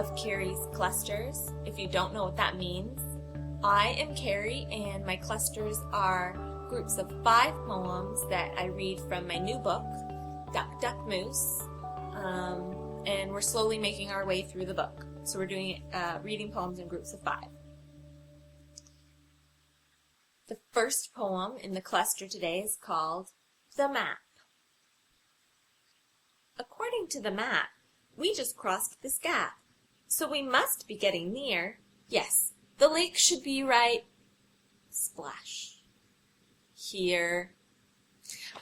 of Carrie's clusters. If you don't know what that means, I am Carrie, and my clusters are groups of 5 poems that I read from my new book, Duck, Duck, Moose, and we're slowly making our way through the book. So we're doing reading poems in groups of 5. The first poem in the cluster today is called The Map. According to the map, we just crossed this gap, so we must be getting near. Yes, the lake should be right, splash, here.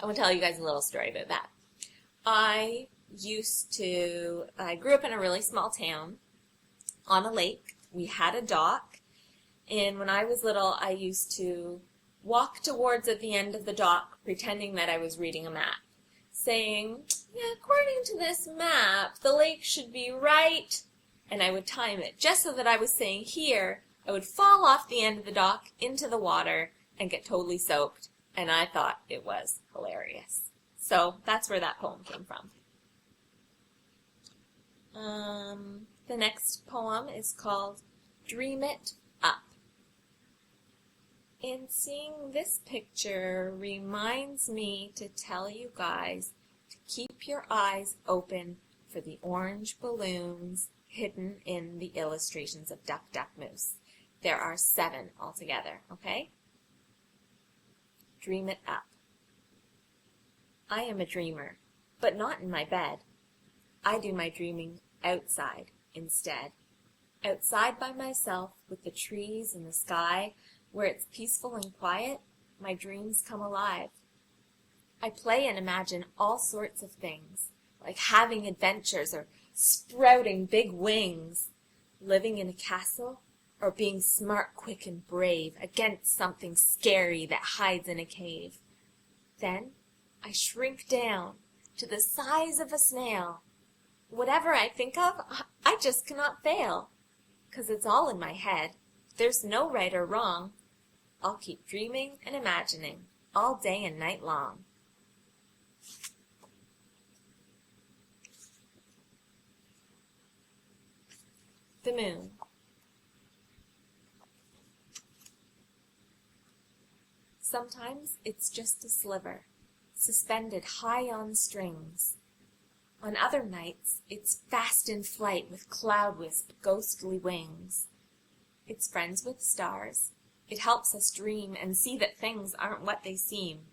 I want to tell you guys a little story about that. I grew up in a really small town on a lake. We had a dock, and when I was little, I used to walk towards at the end of the dock, pretending that I was reading a map, saying, yeah, according to this map, the lake should be right, and I would time it just so that I was saying here. I would fall off the end of the dock into the water and get totally soaked, and I thought it was hilarious. So that's where that poem came from. The next poem is called Dream It Up. And seeing this picture reminds me to tell you guys to keep your eyes open for the orange balloons hidden in the illustrations of Duck, Duck, Moose. There are 7 altogether, okay? Dream it up. I am a dreamer, but not in my bed. I do my dreaming outside instead. Outside by myself with the trees and the sky, where it's peaceful and quiet, my dreams come alive. I play and imagine all sorts of things, like having adventures or sprouting big wings, living in a castle, or being smart, quick, and brave against something scary that hides in a cave. Then I shrink down to the size of a snail. Whatever I think of, I just cannot fail, 'cause it's all in my head. There's no right or wrong. I'll keep dreaming and imagining all day and night long. The moon. Sometimes it's just a sliver, suspended high on strings. On other nights, it's fast in flight with cloud-wisp, ghostly wings. It's friends with stars. It helps us dream and see that things aren't what they seem.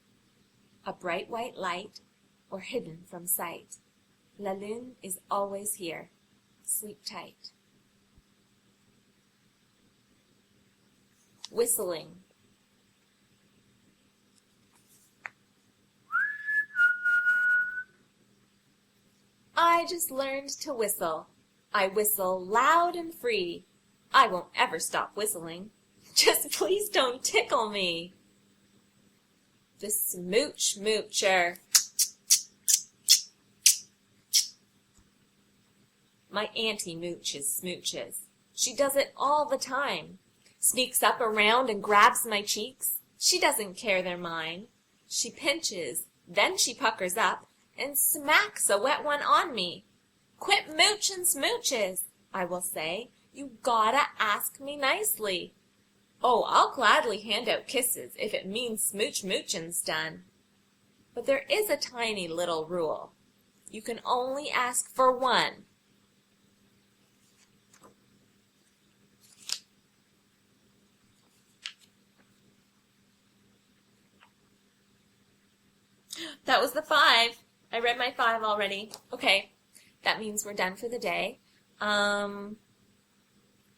A bright white light, or hidden from sight. La Lune is always here. Sleep tight. Whistling. I just learned to whistle. I whistle loud and free. I won't ever stop whistling. Just please don't tickle me. The smooch moocher. My auntie mooches smooches. She does it all the time. Sneaks up around and grabs my cheeks. She doesn't care they're mine. She pinches, then she puckers up and smacks a wet one on me. Quit moochin' smooches, I will say. You gotta ask me nicely. Oh, I'll gladly hand out kisses if it means smooch-moochin's done. But there is a tiny little rule. You can only ask for one. That was the 5. I read my 5 already. Okay, that means we're done for the day.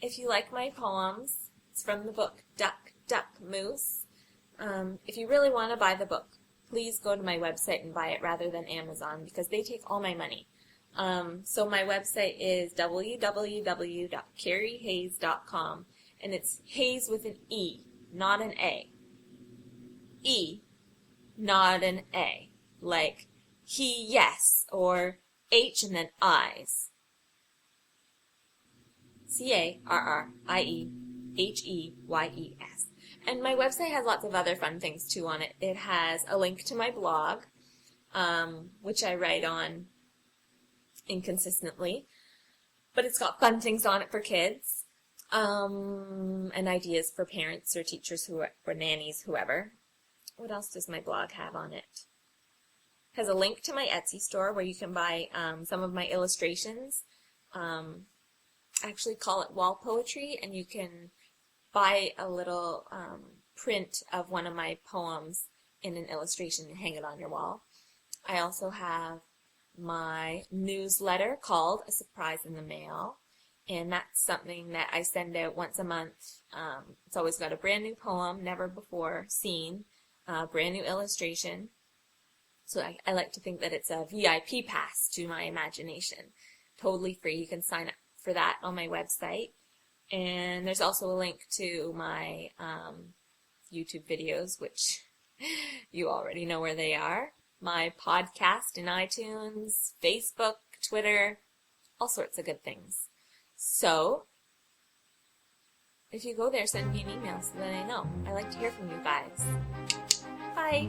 If you like my poems, it's from the book Duck, Duck, Moose. If you really want to buy the book, please go to my website and buy it rather than Amazon, because they take all my money. So my website is www.carriehayes.com, and it's Hayes with an E, not an A. E, not an A. Like he, yes, or H and then I's. CARRIEHEYES. And my website has lots of other fun things too on it. It has a link to my blog, which I write on inconsistently. but it's got fun things on it for kids, and ideas for parents or teachers or nannies, whoever. What else does my blog have on it? It has a link to my Etsy store where you can buy some of my illustrations. I actually call it wall poetry, and you can buy a little print of one of my poems in an illustration and hang it on your wall. I also have my newsletter called A Surprise in the Mail, and that's something that I send out once a month. It's always got a brand new poem, never before seen, brand new illustration. So I like to think that it's a VIP pass to my imagination. Totally free. You can sign up for that on my website. And there's also a link to my YouTube videos, which you already know where they are. My podcast in iTunes, Facebook, Twitter, all sorts of good things. So, if you go there, send me an email so that I know. I like to hear from you guys. Bye!